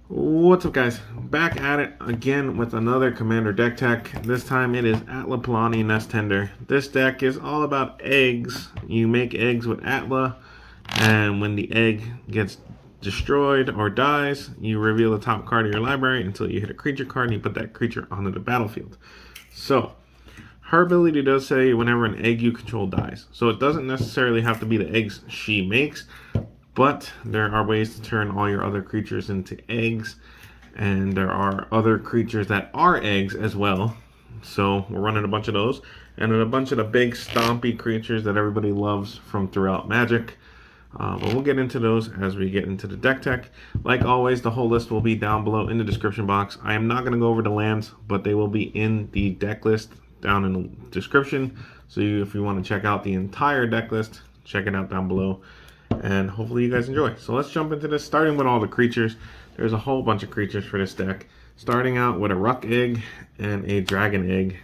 What's up, guys? Back at it again with another Commander deck tech. This time it is Atla Palani Nest Tender. This deck is all about eggs. You make eggs with Atla, and when the egg gets destroyed or dies, you reveal the top card of your library until you hit a creature card and you put that creature onto the battlefield. So, her ability does say whenever an egg you control dies. So it doesn't necessarily have to be the eggs she makes, but there are ways to turn all your other creatures into eggs, and there are other creatures that are eggs as well. So we're running a bunch of those, and then a bunch of the big stompy creatures that everybody loves from throughout Magic. But we'll get into those as we get into the deck tech. Like always, the whole list will be down below in the description box. I am not going to go over the lands, but they will be in the deck list down in the description. So if you want to check out the entire deck list, check it out down below. And hopefully you guys enjoy. So let's jump into this, starting with all the creatures. There's a whole bunch of creatures for this deck. Starting out with a Ruck Egg and a Dragon Egg.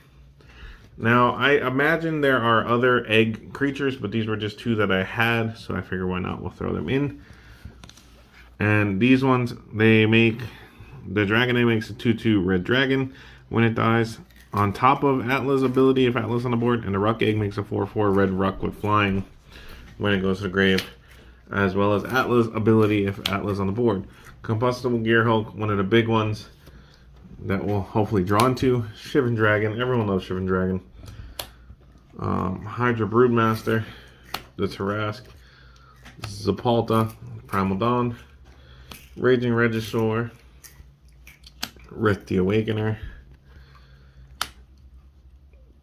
Now, I imagine there are other egg creatures, but these were just two that I had, so I figure why not, we'll throw them in. And these ones, they make, the Dragon Egg makes a 2/2 red dragon when it dies, on top of Atla's ability if Atla's on the board, and the Ruck Egg makes a 4/4 red Ruck with flying when it goes to the grave, as well as Atla's ability if Atla's on the board. Combustible Gearhulk, one of the big ones that we'll hopefully draw into. Shivan Dragon, everyone loves Shivan Dragon. Hydra Broodmaster, the Tarask, Zapalta, Primal Dawn, Raging Regisaur, Rift the Awakener,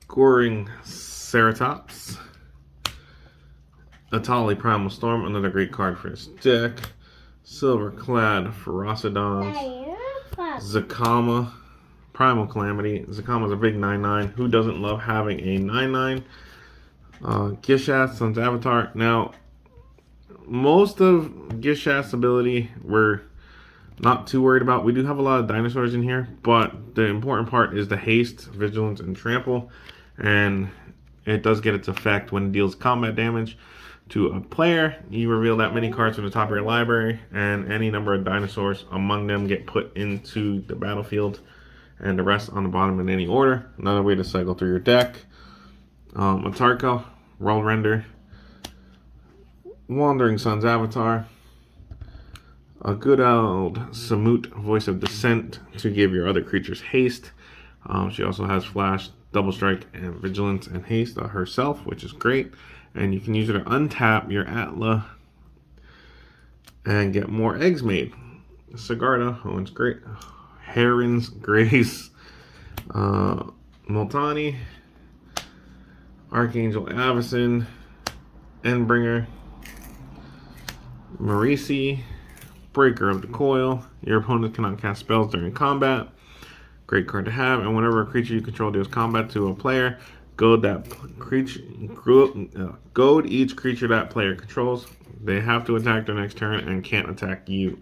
Goring Ceratops, Atali Primal Storm, another great card for this deck. Silverclad Ferocidons, Zakama, Primal Calamity. Zakama's a big 9/9. Who doesn't love having a 9/9? Gishath's Sun's Avatar. Now, most of Gishath's ability we're not too worried about. We do have a lot of dinosaurs in here, but the important part is the haste, vigilance, and trample. And it does get its effect when it deals combat damage to a player. You reveal that many cards from the top of your library, and any number of dinosaurs among them get put into the battlefield, and the rest on the bottom in any order. Another way to cycle through your deck. Atarka, World Render, Wandering Sun's Avatar, a good old Samut, Voice of Dissent, to give your other creatures haste. She also has Flash, Double Strike, and Vigilance and Haste herself, which is great. And you can use it to untap your Atla and get more eggs made. Sigarda, oh, it's great. Heron's Grace, Multani, Archangel Avacyn, Endbringer, Marisi, Breaker of the Coil. Your opponent cannot cast spells during combat. Great card to have. And whenever a creature you control deals combat to a player, goad each creature that player controls. They have to attack their next turn and can't attack you.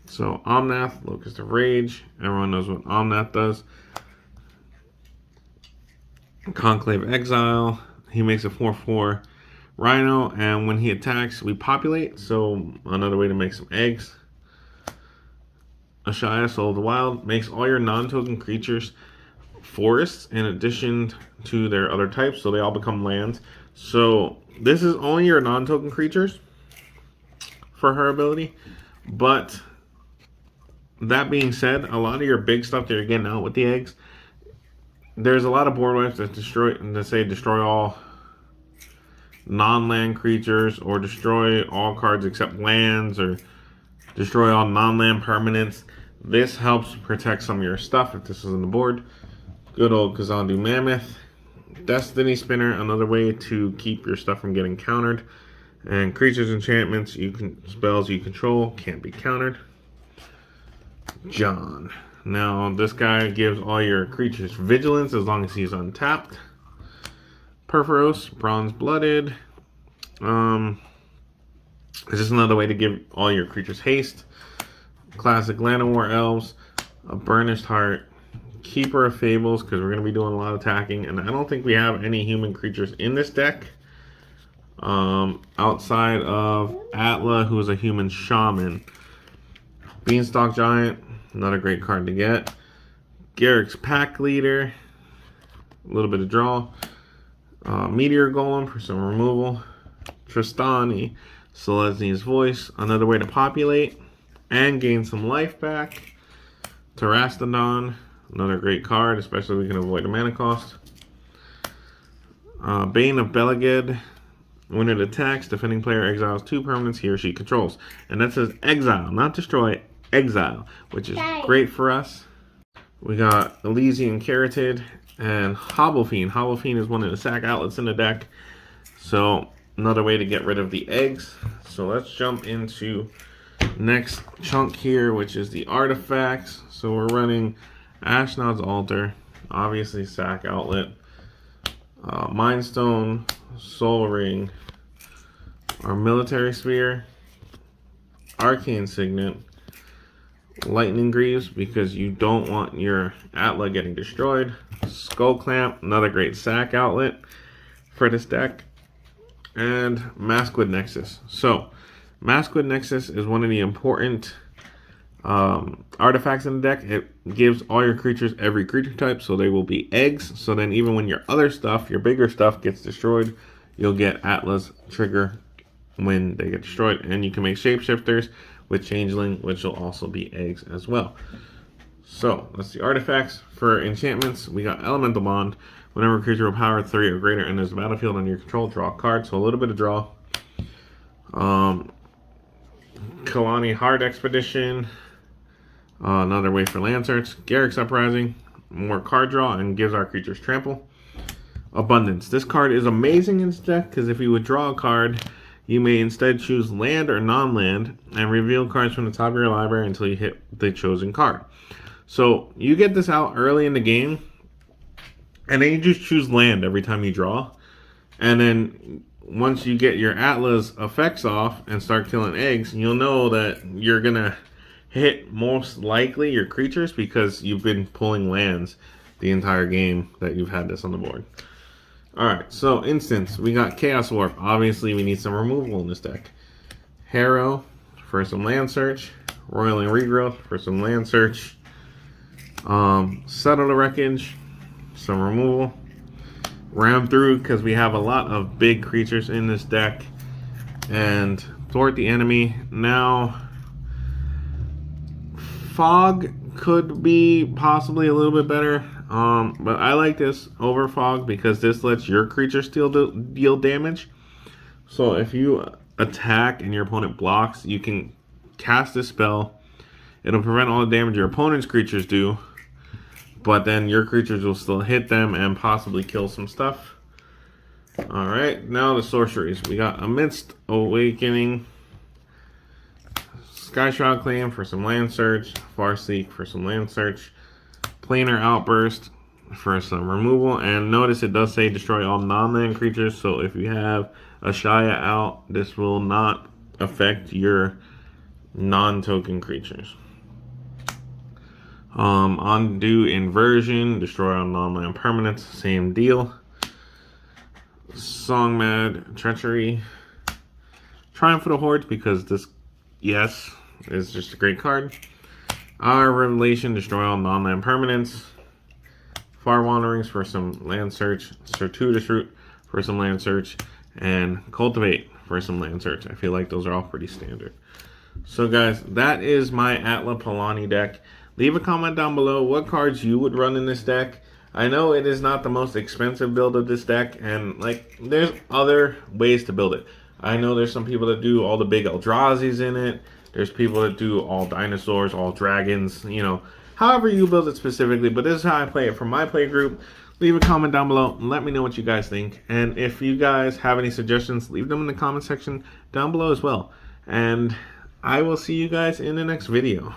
So Omnath, Locust of Rage. Everyone knows what Omnath does. Conclave Exile. He makes a 4/4 Rhino, and when he attacks, we populate. So another way to make some eggs. Ashaya, Soul of the Wild, makes all your non-token creatures forests in addition to their other types, so they all become lands. So this is only your non-token creatures for her ability, but that being said, a lot of your big stuff that you're getting out with the eggs, there's a lot of board wipes that destroy all non-land creatures, or destroy all cards except lands, or destroy all non-land permanents. This helps protect some of your stuff if this is on the board. Good old Kazandu Mammoth. Destiny Spinner, another way to keep your stuff from getting countered. And creatures, enchantments, spells you control can't be countered. John. Now, this guy gives all your creatures vigilance as long as he's untapped. Perforos, Bronze Blooded. It's just another way to give all your creatures haste. Classic Llanowar Elves, a Burnished Heart, Keeper of Fables, because we're going to be doing a lot of attacking, and I don't think we have any human creatures in this deck outside of Atla, who is a human shaman. Beanstalk Giant, another great card to get. Garrick's Pack Leader, a little bit of draw. Meteor Golem for some removal. Tristani, Selesny's Voice, another way to populate and gain some life back. Terrastodon, another great card, especially we can avoid the mana cost. Bane of Beleged, when it attacks, defending player exiles 2 permanents he or she controls. And that says exile, not destroy, exile, which is great for us. We got Elysian Carotid and Hobblefiend. Hobblefiend is one of the sack outlets in the deck. So another way to get rid of the eggs. So let's jump into next chunk here, which is the artifacts. So we're running Ashnod's Altar, obviously sack outlet, Mind Stone, Soul Ring, our Military Sphere, Arcane Signet, Lightning Greaves because you don't want your Atla getting destroyed, Skull Clamp, another great sack outlet for this deck, and Maskwood Nexus. So Maskwood Nexus is one of the important artifacts in the deck. It gives all your creatures every creature type, so they will be eggs. So then even when your other stuff, your bigger stuff gets destroyed, you'll get Atla's trigger when they get destroyed. And you can make shapeshifters with Changeling, which will also be eggs as well. So that's the artifacts. For enchantments, we got Elemental Bond. Whenever a creature with power 3 or greater enters the battlefield on your control, draw a card. So a little bit of draw. Palani Hard Expedition. Another way for land search. Garrick's Uprising, more card draw and gives our creatures trample. Abundance. This card is amazing in this deck because if you would draw a card, you may instead choose land or non-land and reveal cards from the top of your library until you hit the chosen card. So you get this out early in the game, and then you just choose land every time you draw. And then once you get your Atla's effects off and start killing eggs, you'll know that you're going to hit most likely your creatures because you've been pulling lands the entire game that you've had this on the board. Alright, so instance, we got Chaos Warp. Obviously we need some removal in this deck. Harrow for some land search. Roiling Regrowth for some land search. Settle the Wreckage, some removal. Ram Through because we have a lot of big creatures in this deck. And thwart the enemy. Now Fog could be possibly a little bit better, but I like this over Fog because this lets your creature still deal damage. So if you attack and your opponent blocks, you can cast this spell. It'll prevent all the damage your opponent's creatures do, but then your creatures will still hit them and possibly kill some stuff. Alright, now the sorceries. We got Amidst Awakening, Skyshroud Claim for some land search, Farseek for some land search, Planar Outburst for some removal, and notice it does say destroy all non-land creatures, so if you have a Shaya out, this will not affect your non-token creatures. Undo Inversion, destroy all non-land permanents, same deal. Songmad Treachery, Triumph of the Hordes because this, yes, is just a great card. Our Revelation, destroy all non-land permanents. Far Wanderings for some land search. Circuitous Route for some land search. And Cultivate for some land search. I feel like those are all pretty standard. So guys, that is my Atla Palani deck. Leave a comment down below what cards you would run in this deck. I know it is not the most expensive build of this deck, and like there's other ways to build it. I know there's some people that do all the big Eldrazi's in it. There's people that do all dinosaurs, all dragons, you know, however you build it specifically. But this is how I play it from my play group. Leave a comment down below and let me know what you guys think. And if you guys have any suggestions, leave them in the comment section down below as well. And I will see you guys in the next video.